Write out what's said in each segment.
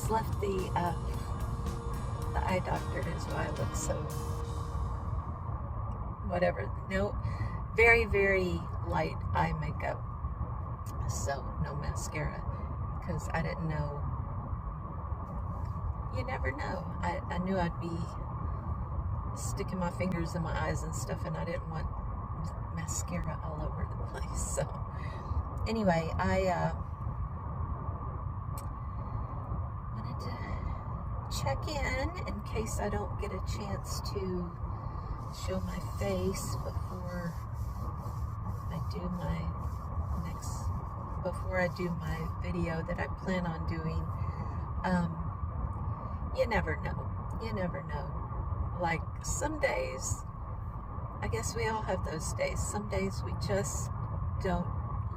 just left the eye doctor. Is why I look so whatever. No, very, very light eye makeup. So no mascara, because I didn't know. You never know. I knew I'd be sticking my fingers in my eyes and stuff, and I didn't want mascara all over the place. So anyway, I wanted to check in case I don't get a chance to show my face before I do my video that I plan on doing. You never know. You never know. Like, some days, I guess we all have those days. Some days we just don't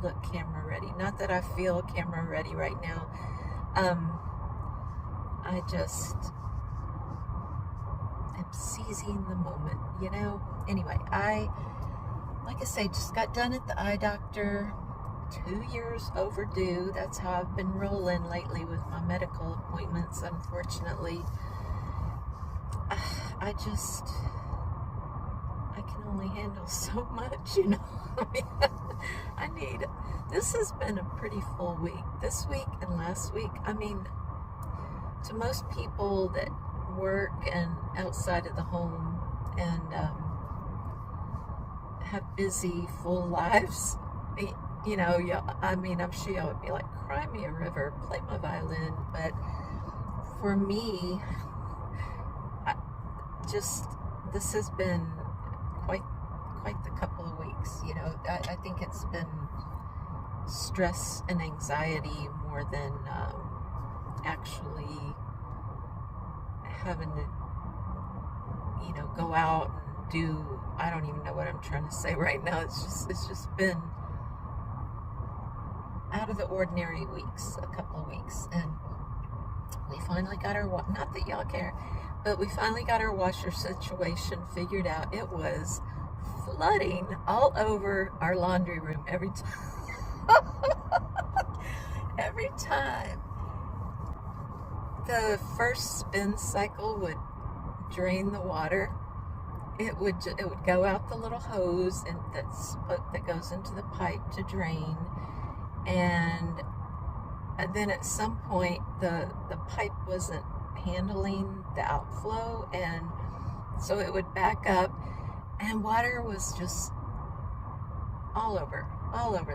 look camera ready. Not that I feel camera ready right now. I just am seizing the moment, you know? Anyway, like I say, just got done at the eye doctor. 2 years overdue. That's how I've been rolling lately with my medical appointments, unfortunately. I can only handle so much, you know. This has been a pretty full week. This week and last week, I mean, to most people that work and outside of the home and have busy, full lives, you know, I mean, I'm sure y'all would be like, cry me a river, play my violin. But for me, this has been quite the couple of weeks, you know. I think it's been stress and anxiety more than actually having to, you know, go out and do, I don't even know what I'm trying to say right now. It's just been out of the ordinary weeks, a couple of weeks, and we finally got our, not that y'all care, but we finally got our washer situation figured out. It was flooding all over our laundry room every time. Every time the first spin cycle would drain the water, it would go out the little hose and that goes into the pipe to drain. And then at some point the pipe wasn't handling the outflow, and so it would back up, and water was just all over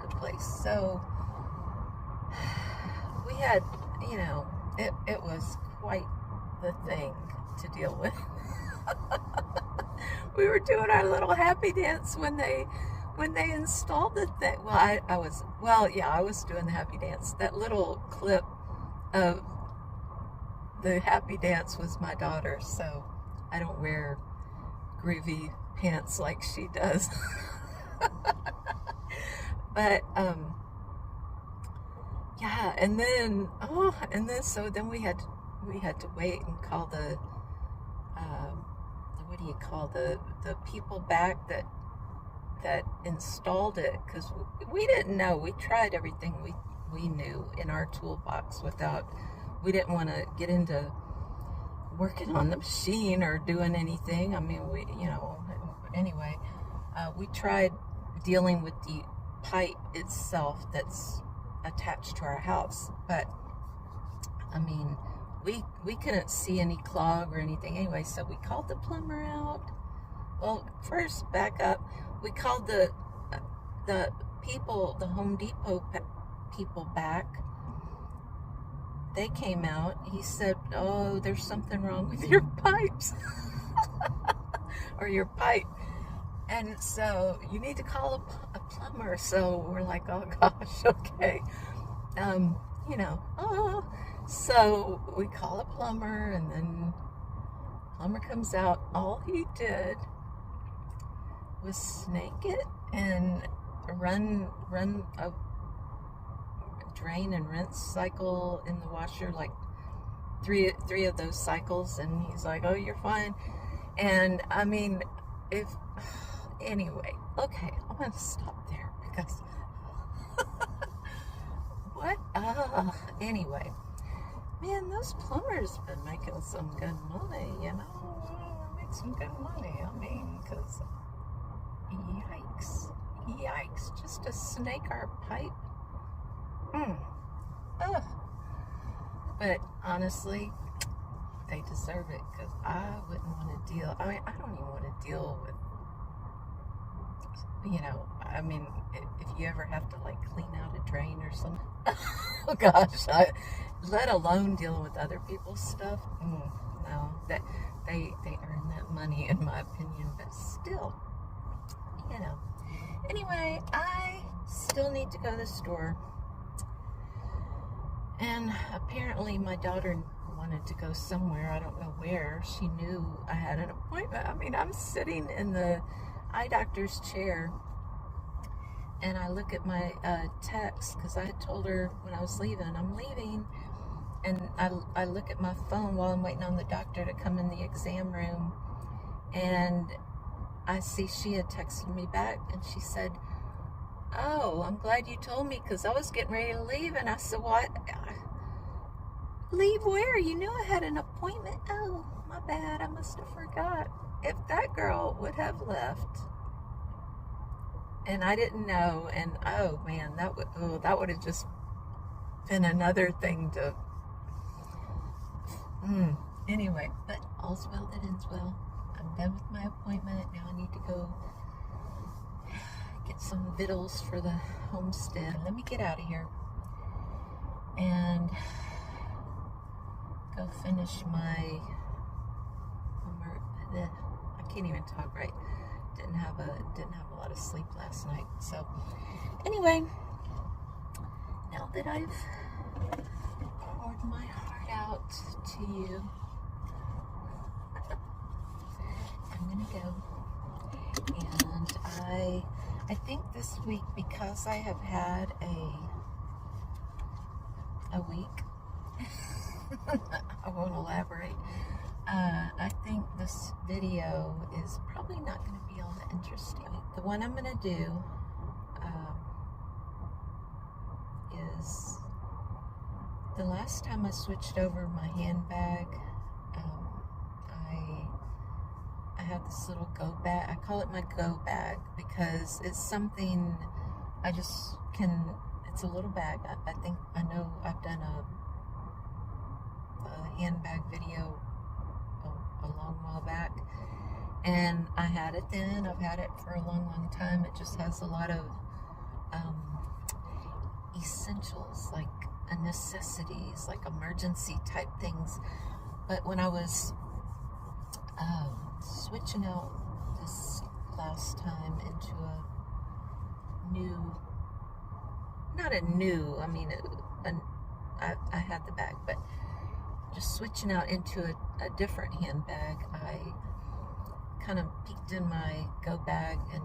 the place. So we had, you know, it was quite the thing to deal with. We were doing our little happy dance when they installed the thing. Well, I was doing the happy dance. That little clip of the happy dance was my daughter, so I don't wear groovy pants like she does. But yeah, and then so then we had to wait and call the what do you call the people back that installed it, because we didn't know. We tried everything we knew in our toolbox we didn't want to get into working on the machine or doing anything. I mean, anyway, we tried dealing with the pipe itself that's attached to our house, but I mean, we couldn't see any clog or anything anyway, so we called the plumber out. Well, first, back up, we called the people, the Home Depot people back. They came out. He said, oh, there's something wrong with your pipes. Or your pipe. And so you need to call a plumber. So we're like, oh gosh, okay. So we call a plumber, and then plumber comes out. All he did was snake it and run a drain and rinse cycle in the washer, like three of those cycles, and he's like, oh, you're fine. And I mean, anyway, okay, I'm gonna stop there because what anyway, Man, those plumbers been making some good money, you know? Make some good money. I mean, because yikes. Yikes. Just to snake our pipe. Ugh. But honestly, they deserve it, because I wouldn't want to deal. I mean, I don't even want to deal with, you know, I mean, if you ever have to like clean out a drain or something. Oh gosh, let alone dealing with other people's stuff. No, that they earn that money, in my opinion. But still, you know. Anyway, I still need to go to the store, and apparently my daughter wanted to go somewhere. I don't know where. She knew I had an appointment. I mean, I'm sitting in the eye doctor's chair, and I look at my text, because I had told her when I was leaving, I'm leaving, and I look at my phone while I'm waiting on the doctor to come in the exam room, and I see she had texted me back, and she said, "Oh, I'm glad you told me, because I was getting ready to leave." And I said, "What? Leave where? You knew I had an appointment." "Oh, my bad. I must have forgot." If that girl would have left, and I didn't know, and oh man, that would have just been another thing to. Anyway, but all's well that ends well. I'm done with my appointment. Now I need to go get some victuals for the homestead. Let me get out of here and go finish my homework. I can't even talk right. Didn't have a lot of sleep last night. So anyway, now that I've poured my heart out to you, I'm gonna go. And I think this week, because I have had a week, I won't elaborate. I think this video is probably not going to be all that interesting. The one I'm going to do is the last time I switched over my handbag. I have this little go bag. I call it my go bag because it's something I just can. It's a little bag. I know I've done a handbag video a long while back, and I had it then. I've had it for a long time. It just has a lot of essentials, like necessities, like emergency type things. But when I was switching out this last time into a new, not a new, I mean, I had the bag, but just switching out into a different handbag, I kind of peeked in my go bag, and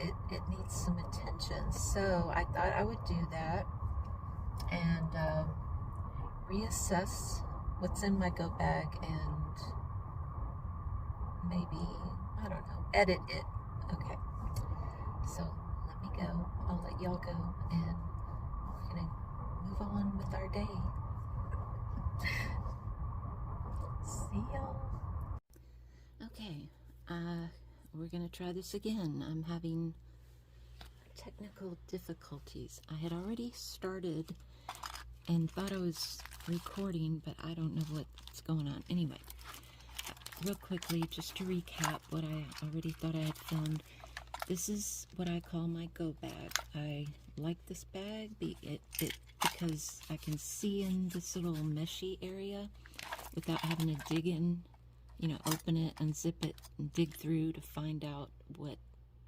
it needs some attention. So I thought I would do that and reassess what's in my go bag and maybe, I don't know, edit it. Okay, so let me go. I'll let y'all go, and we're gonna move on with our day. See y'all. Okay, we're gonna try this again. I'm having technical difficulties. I had already started and thought I was recording, but I don't know what's going on. Anyway, real quickly, just to recap what I already thought I had filmed. This is what I call my go bag. I like this bag because I can see in this little meshy area without having to dig in, you know, open it, unzip it, and dig through to find out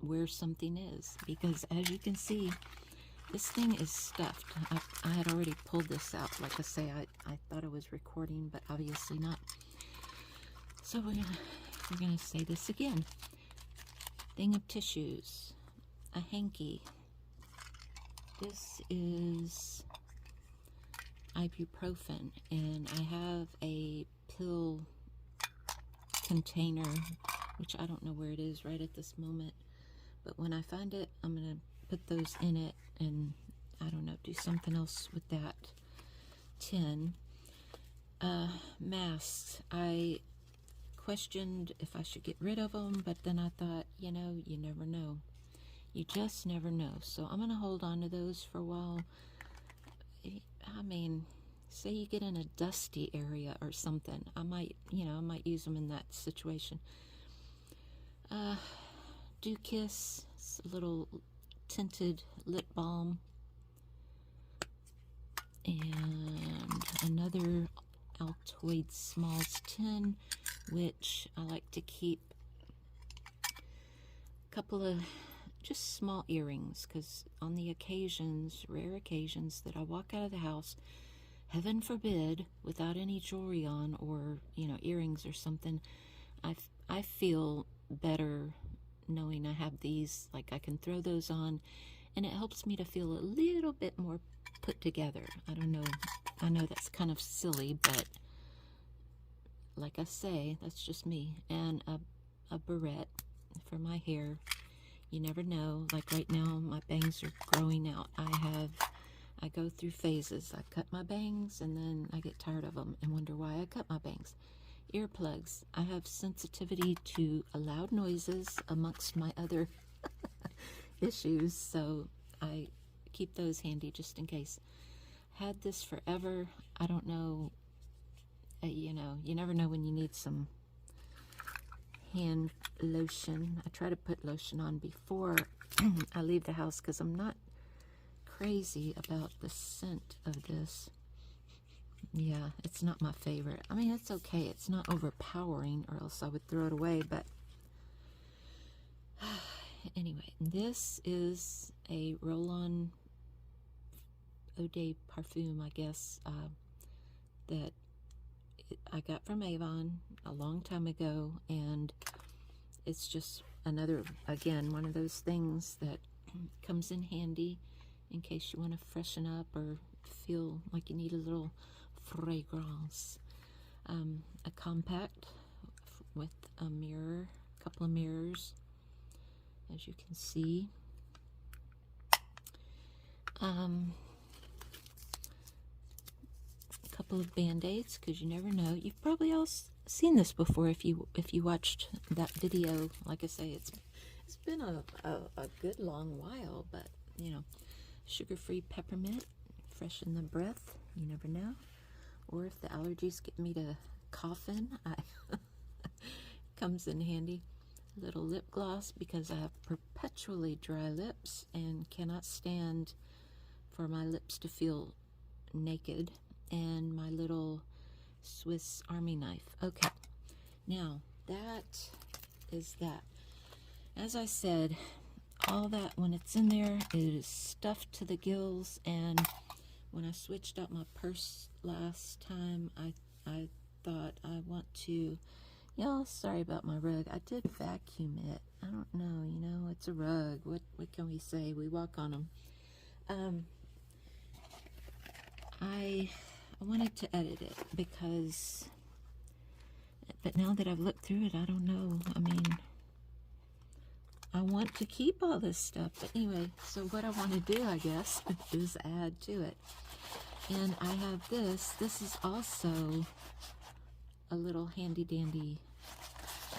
where something is. Because as you can see, this thing is stuffed. I had already pulled this out. Like I say, I thought I was recording, but obviously not. So we're gonna say this again. Thing of tissues, a hanky. This is ibuprofen, and I have a pill container, which I don't know where it is right at this moment, but when I find it, I'm gonna put those in it and, I don't know, do something else with that tin. Masks. I questioned if I should get rid of them, but then I thought, you know, you never know. You just never know. So I'm going to hold on to those for a while. I mean, say you get in a dusty area or something, I might use them in that situation. Do Kiss, it's a little tinted lip balm. And another Altoid Smalls tin, which I like to keep a couple of just small earrings, because on the occasions, rare occasions, that I walk out of the house, heaven forbid, without any jewelry on, or, you know, earrings or something, I feel better knowing I have these. Like, I can throw those on, and it helps me to feel a little bit more put together. I don't know. I know that's kind of silly, but like I say, that's just me. And a barrette for my hair. You never know. Like right now, my bangs are growing out. I go through phases. I cut my bangs, and then I get tired of them and wonder why I cut my bangs. Earplugs. I have sensitivity to loud noises amongst my other issues, so I keep those handy just in case. Had this forever. I don't know. You know, you never know when you need some hand lotion. I try to put lotion on before I leave the house, because I'm not crazy about the scent of this. Yeah, it's not my favorite. I mean, it's okay. It's not overpowering, or else I would throw it away, but anyway, this is a roll-on eau de parfum, I guess, that I got from Avon a long time ago, and it's just another, again, one of those things that comes in handy in case you want to freshen up or feel like you need a little fragrance. A compact with a mirror, a couple of mirrors, as you can see. Couple of band-aids, because you never know. You've probably all seen this before if you watched that video. Like I say, it's been a good long while, but you know, sugar-free peppermint, freshen the breath. You never know. Or if the allergies get me to coughing, comes in handy. A little lip gloss, because I have perpetually dry lips and cannot stand for my lips to feel naked. And my little Swiss Army knife. Okay, now that is that. As I said, all that, when it's in there, it is stuffed to the gills. And when I switched out my purse last time, I thought I want to, y'all, sorry about my rug. I did vacuum it. I don't know, you know, it's a rug. What can we say? We walk on them. I wanted to edit it because, but now that I've looked through it, I don't know. I mean, I want to keep all this stuff, but anyway, so what I want to do, I guess, is add to it. And I have this. This is also a little handy-dandy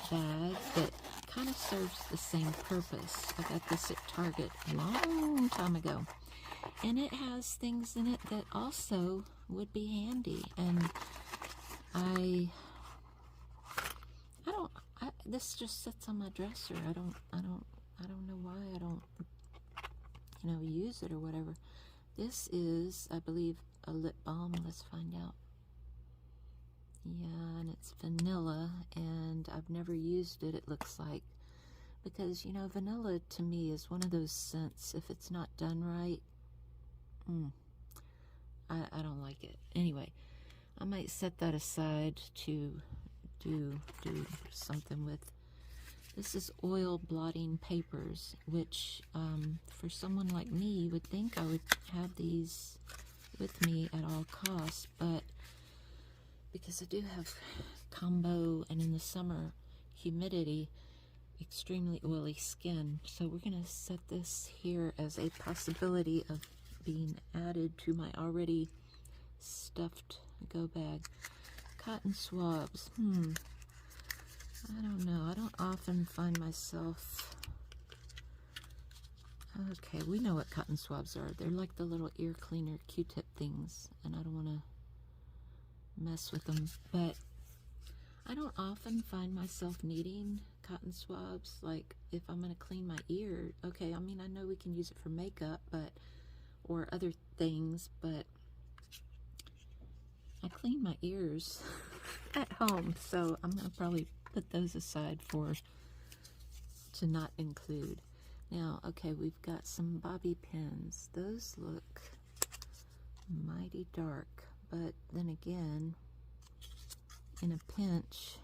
bag that kind of serves the same purpose. I got this at Target a long time ago. And it has things in it that also would be handy. And this just sits on my dresser. I don't know why I don't, you know, use it or whatever. This is, I believe, a lip balm. Let's find out. Yeah, and it's vanilla, and I've never used it, it looks like. Because, you know, vanilla to me is one of those scents, if it's not done right, I don't like it. Anyway, I might set that aside to do something with. This is oil blotting papers, which for someone like me, you would think I would have these with me at all costs, but because I do have combo, and in the summer, humidity, extremely oily skin, so we're going to set this here as a possibility of being added to my already stuffed go bag. Cotton swabs. I don't know. I don't often find myself... Okay, we know what cotton swabs are. They're like the little ear cleaner Q-tip things, and I don't want to mess with them, but I don't often find myself needing cotton swabs. Like if I'm going to clean my ear, okay, I mean, I know we can use it for makeup, but or other things, but I clean my ears at home, so I'm going to probably put those aside to not include. Now, okay, we've got some bobby pins. Those look mighty dark, but then again, in a pinch,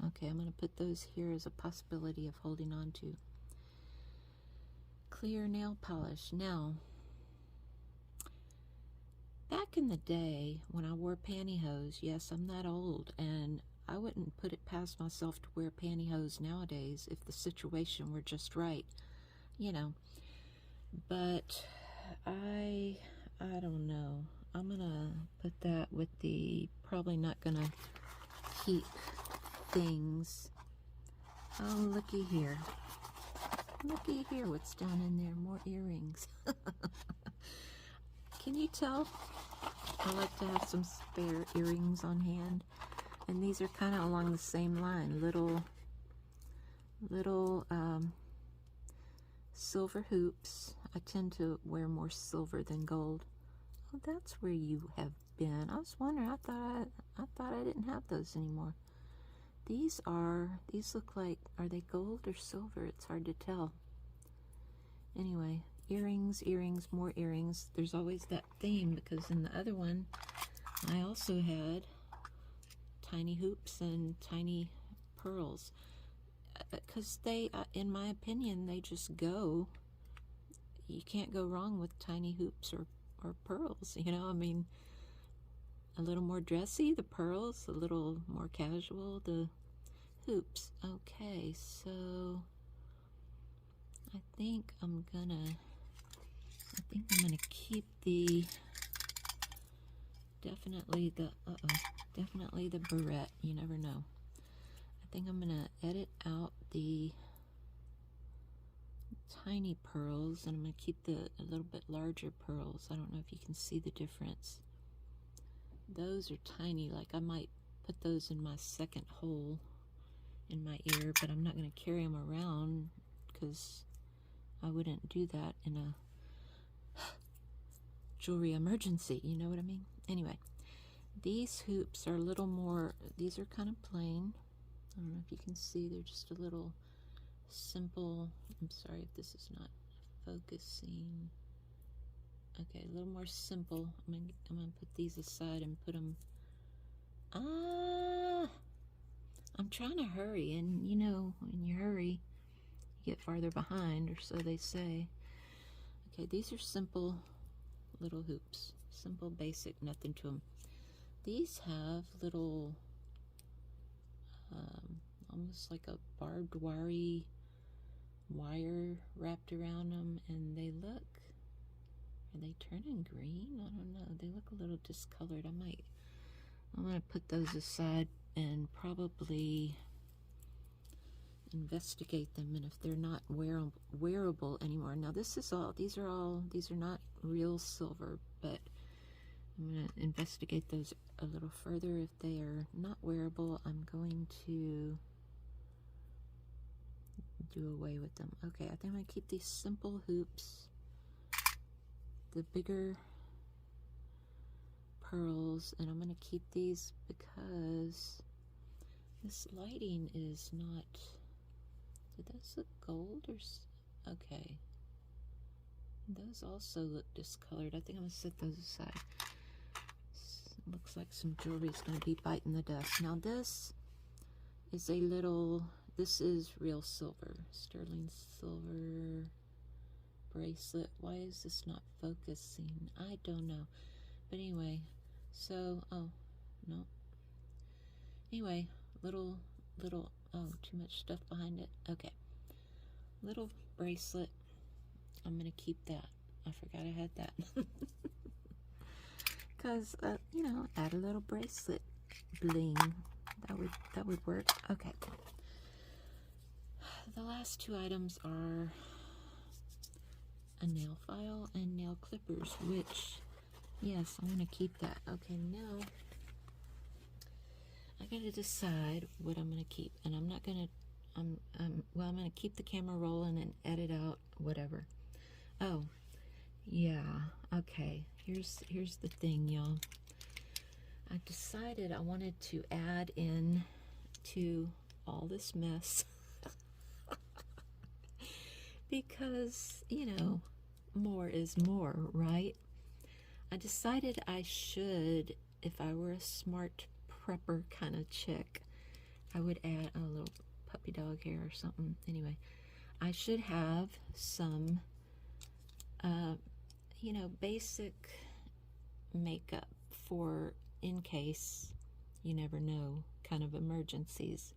okay, I'm going to put those here as a possibility of holding on to. Clear nail polish. Now, back in the day when I wore pantyhose, yes, I'm that old, and I wouldn't put it past myself to wear pantyhose nowadays if the situation were just right, you know. But I don't know. I'm gonna put that with the probably not gonna keep things. Oh, looky here. Looky here what's down in there. More earrings. Can you tell? I like to have some spare earrings on hand. And these are kind of along the same line. Little silver hoops. I tend to wear more silver than gold. Oh, that's where you have been. I was wondering. I thought I didn't have those anymore. These look like, are they gold or silver? It's hard to tell. Anyway, earrings, more earrings. There's always that theme, because in the other one, I also had tiny hoops and tiny pearls. Because they, in my opinion, they just go. You can't go wrong with tiny hoops or pearls, you know. I mean, a little more dressy, the pearls, a little more casual, the hoops. Okay, so I think I'm gonna keep the definitely the barrette. You never know. I think I'm gonna edit out the tiny pearls, and I'm gonna keep a little bit larger pearls. I don't know if you can see the difference. Those are tiny. Like I might put those in my second hole in my ear, but I'm not going to carry them around because I wouldn't do that in a jewelry emergency, you know what I mean? Anyway, these hoops are a little more, these are kind of plain. I don't know if you can see, they're just a little simple. I'm sorry if this is not focusing. Okay, a little more simple. I'm gonna put these aside and put them. I'm trying to hurry, and you know, when you hurry, you get farther behind, or so they say. Okay, these are simple little hoops, simple, basic, nothing to them. These have little, almost like a barbed wire wrapped around them, and they look. Are they turning green? I don't know. They look a little discolored. I'm going to put those aside and probably investigate them, and if they're not wearable anymore. Now these are not real silver, but I'm going to investigate those a little further. If they are not wearable, I'm going to do away with them. Okay, I think I'm going to keep these simple hoops. The bigger pearls, and I'm going to keep these because this lighting is not. Did those look gold or? Okay, those also look discolored. I think I'm going to set those aside. Looks like some jewelry is going to be biting the dust. Now this is this is real silver, sterling silver bracelet. Why is this not focusing? I don't know. But anyway, so, oh, no. Anyway, little, oh, too much stuff behind it. Okay. Little bracelet. I'm going to keep that. I forgot I had that. Because, you know, add a little bracelet. bling. That would work. Okay. The last two items are a nail file and nail clippers, which, yes, I'm going to keep that. Okay, now I got to decide what I'm going to keep, and I'm not going to, well, I'm going to keep the camera rolling and edit out whatever. Oh, yeah, okay, here's the thing, y'all. I decided I wanted to add in to all this mess because, you know, more is more, right? I decided I should, if I were a smart prepper kind of chick, I would add a little puppy dog hair or something. Anyway, I should have some, you know, basic makeup for in case, you never know, kind of emergencies.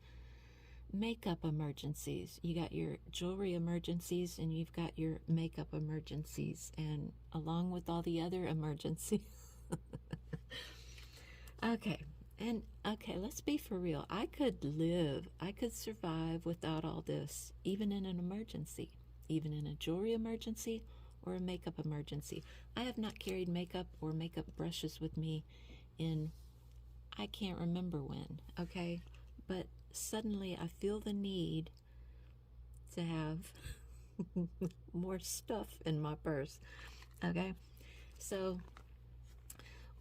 Makeup emergencies. You got your jewelry emergencies and you've got your makeup emergencies, and along with all the other emergencies. Okay, let's be for real. I could survive without all this, even in an emergency, even in a jewelry emergency or a makeup emergency. I have not carried makeup or makeup brushes with me in, I can't remember when, okay? But suddenly I feel the need to have more stuff in my purse, okay? So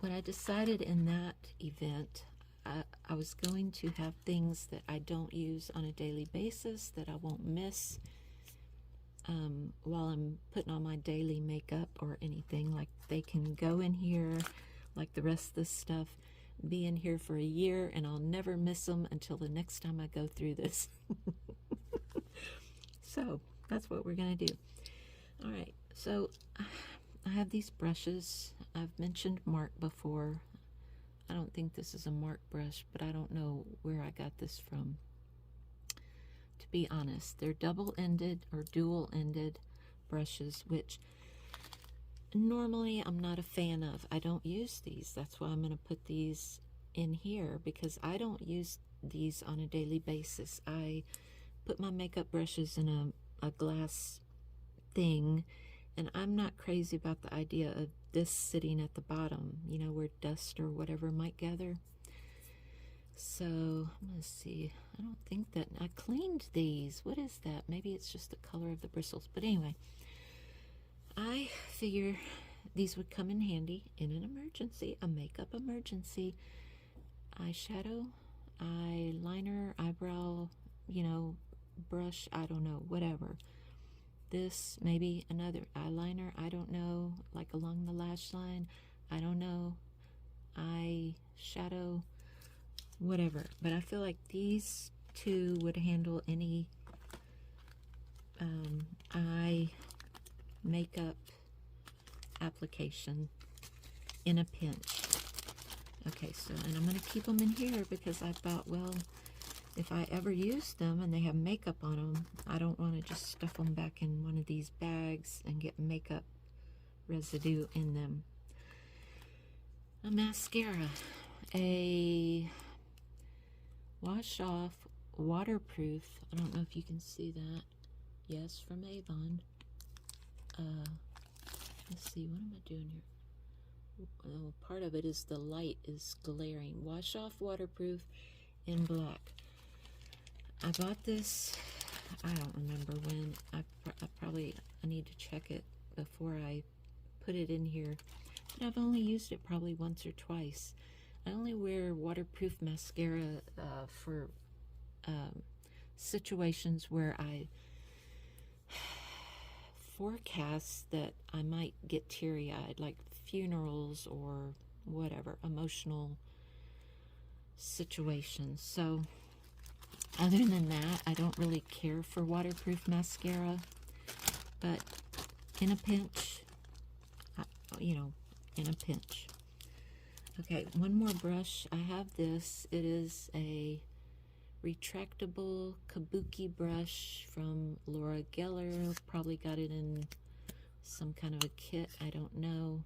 what I decided in that event, I was going to have things that I don't use on a daily basis, that I won't miss while I'm putting on my daily makeup or anything. Like, they can go in here, like the rest of this stuff, be in here for a year, and I'll never miss them until the next time I go through this. So that's what we're gonna do. All right, so I have these brushes. I've mentioned Mark before. I don't think this is a Mark brush, but I don't know where I got this from, to be honest. They're double-ended or dual-ended brushes, which normally I'm not a fan of. I don't use these. That's why I'm going to put these in here, because I don't use these on a daily basis. I put my makeup brushes in a glass thing, and I'm not crazy about the idea of this sitting at the bottom, you know, where dust or whatever might gather. So I'm going to see. I don't think that I cleaned these. What is that? Maybe it's just the color of the bristles. But anyway, I figure these would come in handy in an emergency, a makeup emergency. Eyeshadow, eyeliner, eyebrow, you know, brush, I don't know, whatever. This, maybe another eyeliner, I don't know, like along the lash line, I don't know, eyeshadow, whatever. But I feel like these two would handle any eye makeup application in a pinch. Okay, so, and I'm going to keep them in here because I thought, well, if I ever use them and they have makeup on them, I don't want to just stuff them back in one of these bags and get makeup residue in them. A mascara, a wash off waterproof, I don't know if you can see that, yes, from Avon. Let's see, what am I doing here? Oh, part of it is the light is glaring. Wash off waterproof in black. I bought this, I don't remember when. I need to check it before I put it in here. But I've only used it probably once or twice. I only wear waterproof mascara for situations where I forecast that I might get teary-eyed, like funerals or whatever, emotional situations. So other than that, I don't really care for waterproof mascara, but in a pinch, you know, in a pinch. Okay, one more brush. I have this. It is a retractable kabuki brush from Laura Geller. Probably got it in some kind of a kit, I don't know.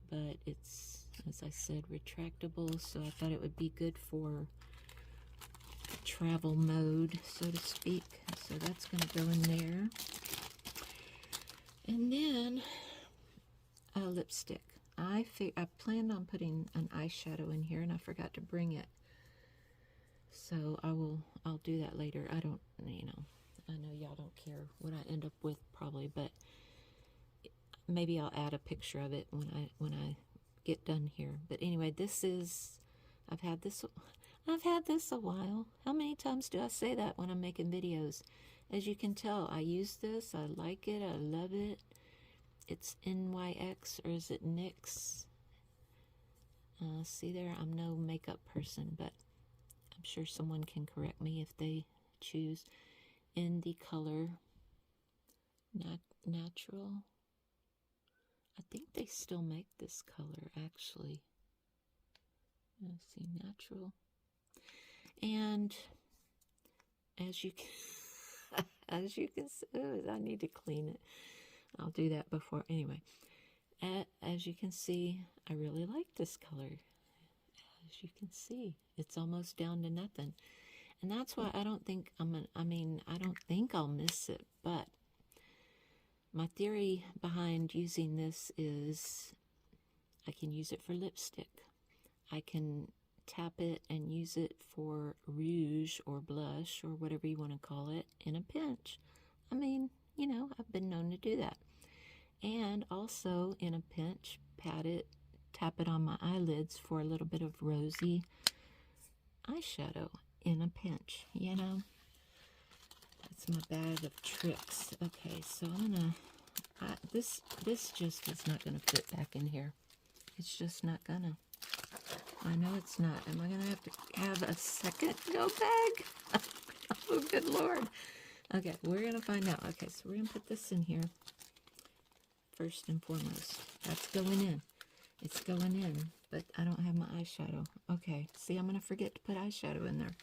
but it's, as I said, retractable, so I thought it would be good for travel mode, so to speak. So that's going to go in there. And then a lipstick. I planned on putting an eyeshadow in here, and I forgot to bring it. So I'll do that later. I don't, I know y'all don't care what I end up with probably, but maybe I'll add a picture of it when I get done here. But anyway, this is, I've had this a while. How many times do I say that when I'm making videos? As you can tell, I use this. I like it. I love it. It's NYX, or is it NYX? See there, I'm no makeup person, but I'm sure someone can correct me if they choose. In the color Natural. I think they still make this color, actually. Let's see, Natural. And as you can, as you can see, I need to clean it. I'll do that before. Anyway, as you can see, I really like this color. As you can see, it's almost down to nothing. And that's why I don't think I don't think I'll miss it. But my theory behind using this is I can use it for lipstick. I can tap it and use it for rouge or blush or whatever you want to call it in a pinch. I mean, I've been known to do that. And also in a pinch, pat it, tap it on my eyelids for a little bit of rosy eyeshadow in a pinch, That's my bag of tricks. Okay, so I'm gonna, this just is not gonna fit back in here. It's just not gonna. I know it's not. Am I gonna have to have a second go bag? Oh, good Lord. Okay, we're gonna find out. Okay, so we're gonna put this in here first and foremost. That's going in. It's going in, but I don't have my eyeshadow. Okay, see, I'm gonna forget to put eyeshadow in there.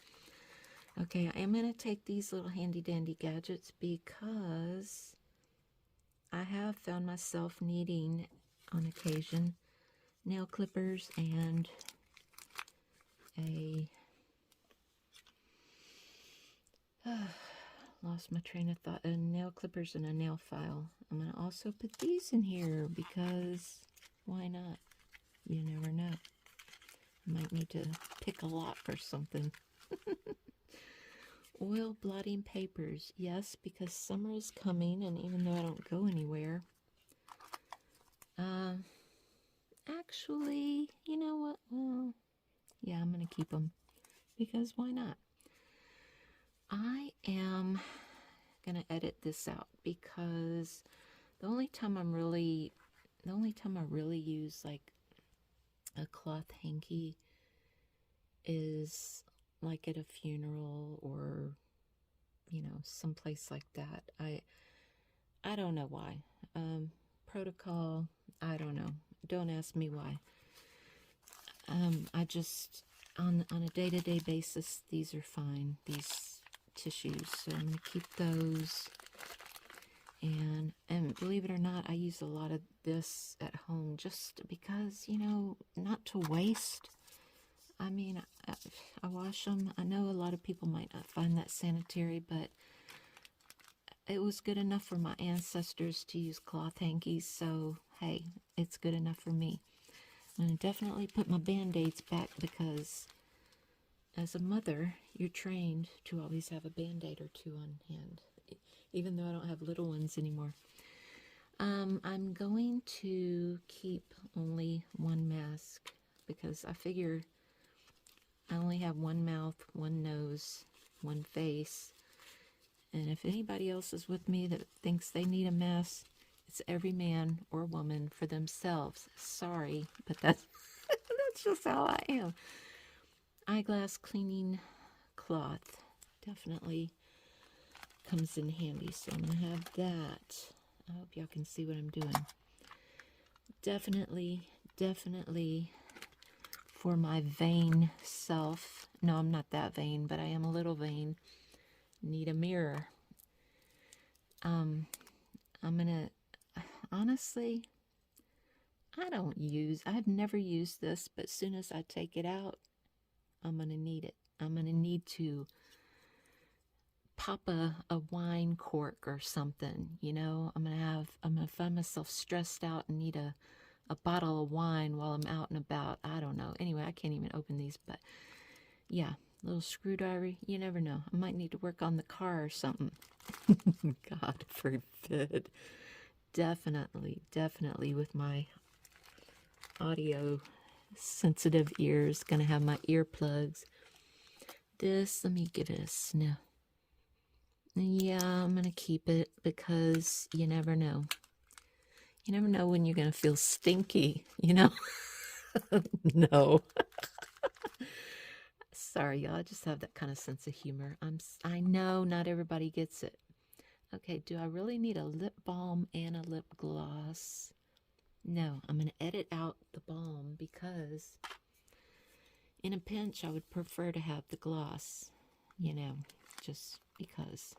Okay, I am gonna take these little handy dandy gadgets because I have found myself needing, on occasion, nail clippers and a lost my train of thought. Nail clippers and a nail file. I'm gonna also put these in here because why not? You never know. I might need to pick a lock or something. Oil blotting papers. Yes, because summer is coming, and even though I don't go anywhere, actually, you know what? Well, yeah, I'm going to keep them because why not? I am going to edit this out because the only time I really use like a cloth hanky is like at a funeral or someplace like that. I don't know why. Protocol, I don't know. Don't ask me why. I just on a day-to-day basis, these are fine, these tissues, so I'm gonna keep those. And believe it or not, I use a lot of this at home just because, not to waste. I mean, I wash them. I know a lot of people might not find that sanitary, but it was good enough for my ancestors to use cloth hankies, so hey, it's good enough for me. I'm going to definitely put my Band-Aids back because as a mother, you're trained to always have a Band-Aid or two on hand, even though I don't have little ones anymore. I'm going to keep only one mask because I figure I only have one mouth, one nose, one face. And if anybody else is with me that thinks they need a mask, it's every man or woman for themselves. Sorry, but that's just how I am. Eyeglass cleaning cloth definitely comes in handy, so I'm going to have that. I hope y'all can see what I'm doing. Definitely for my vain self. No, I'm not that vain, but I am a little vain. Need a mirror. I'm gonna, honestly, I've never used this, but as soon as I take it out, I'm going to need it. I'm going to need to pop a wine cork or something, you know. I'm gonna find myself stressed out and need a bottle of wine while I'm out and about. I don't know. Anyway, I can't even open these, but yeah, little screwdriver. You never know. I might need to work on the car or something. God forbid. Definitely with my audio sensitive ears, gonna have my earplugs. This, let me give it a sniff. Yeah, I'm gonna keep it because you never know. You never know when you're gonna feel stinky, you know? No. Sorry, y'all. I just have that kind of sense of humor. I know not everybody gets it. Okay, do I really need a lip balm and a lip gloss? No, I'm gonna edit out the balm because in a pinch I would prefer to have the gloss, you know, just because.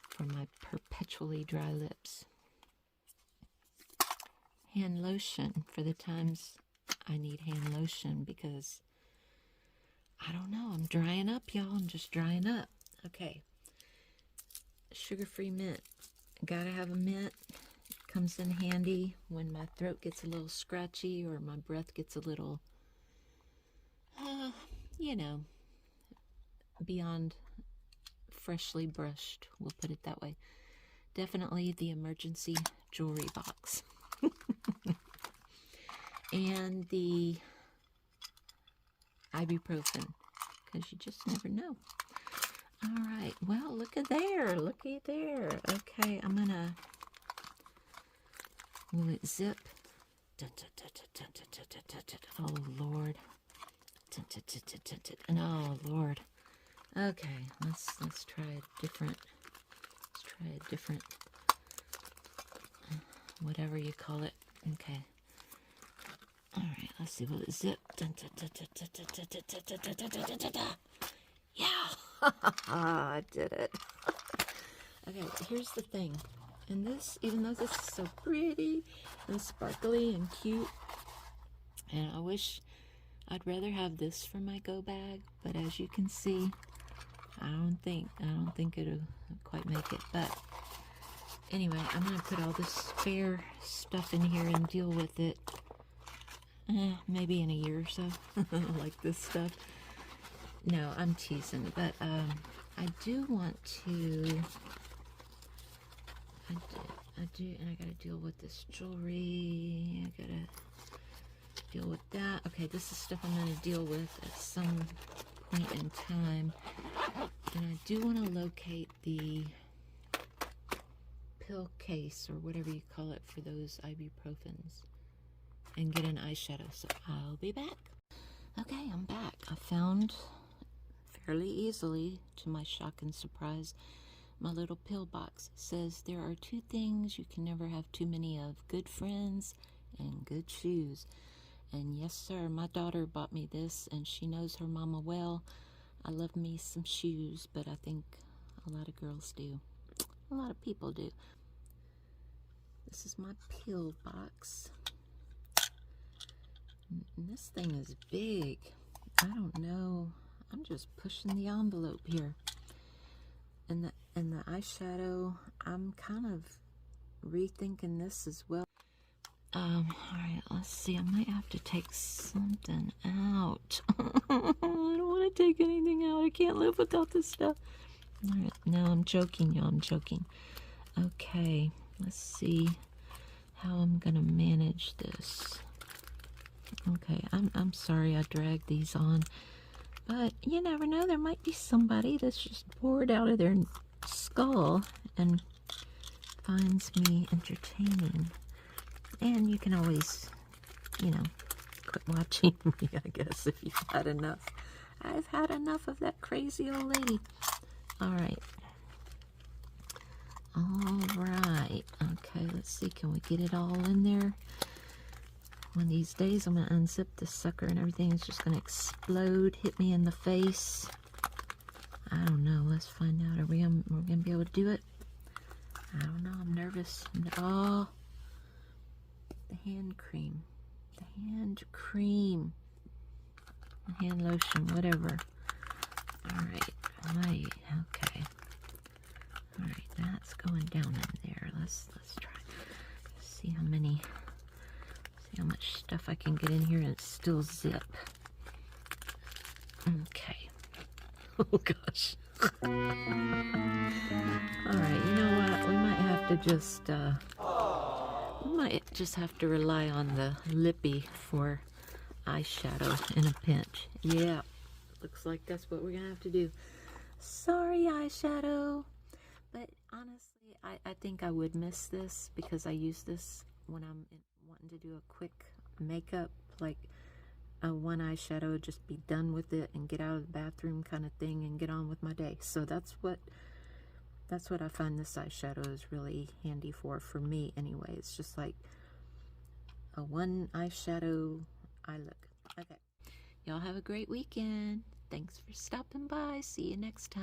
For my perpetually dry lips. Hand lotion for the times I need hand lotion because I don't know, I'm drying up, y'all. I'm just drying up. Okay. Sugar-free mint. Gotta have a mint. Comes in handy when my throat gets a little scratchy or my breath gets a little, you know, beyond freshly brushed, we'll put it that way. Definitely the emergency jewelry box. And the ibuprofen, because you just never know. All right, well, looky there. Okay, I'm gonna, will it zip? Oh Lord. Oh Lord. Okay, let's try a different, whatever you call it. Okay. All right, let's see, will it zip? Yeah, I did it. Okay, here's the thing. And this, even though this is so pretty and sparkly and cute, and I wish I'd rather have this for my go bag, but as you can see, I don't think it'll quite make it. But anyway, I'm gonna put all this spare stuff in here and deal with it. Maybe in a year or so. Like this stuff. No, I'm teasing, but I do want to. I do, and I gotta deal with this jewelry. I gotta deal with that. Okay, this is stuff I'm gonna deal with at some point in time. And I do want to locate the pill case or whatever you call it for those ibuprofens and get an eyeshadow. So I'll be back. Okay, I'm back. I found fairly easily, to my shock and surprise, my little pill box. It says there are 2 things you can never have too many of: good friends and good shoes. And yes sir, my daughter bought me this and she knows her mama well. I love me some shoes, but I think a lot of girls do. A lot of people do. This is my pill box. And this thing is big. I don't know. I'm just pushing the envelope here. And the eyeshadow, I'm kind of rethinking this as well. Alright, let's see. I might have to take something out. I don't want to take anything out. I can't live without this stuff. Alright, no, I'm joking, y'all. I'm joking. Okay, let's see how I'm gonna manage this. Okay, I'm sorry I dragged these on, but you never know. There might be somebody that's just bored out of their skull and finds me entertaining. And you can always, you know, quit watching me, I guess, if you've had enough. I've had enough of that crazy old lady. All right. Okay, let's see. Can we get it all in there? One of these days, I'm going to unzip this sucker and everything is just going to explode, hit me in the face. I don't know. Let's find out. We're going to be able to do it? I don't know. I'm nervous. Oh. the hand cream. The hand cream. The hand lotion, whatever. Alright. Okay. Alright, that's going down in there. Let's try. See how much stuff I can get in here and still zip. Okay. Oh gosh. Alright, you know what? We might have to rely on the lippy for eyeshadow in a pinch. Yeah. Looks like that's what we're gonna have to do. Sorry, eyeshadow. But honestly, I think I would miss this because I use this when I'm wanting to do a quick makeup, like a one eyeshadow, just be done with it and get out of the bathroom kind of thing and get on with my day. So that's what I find this eyeshadow is really handy for me anyway. It's just like a one eyeshadow eye look. Okay. Y'all have a great weekend. Thanks for stopping by. See you next time.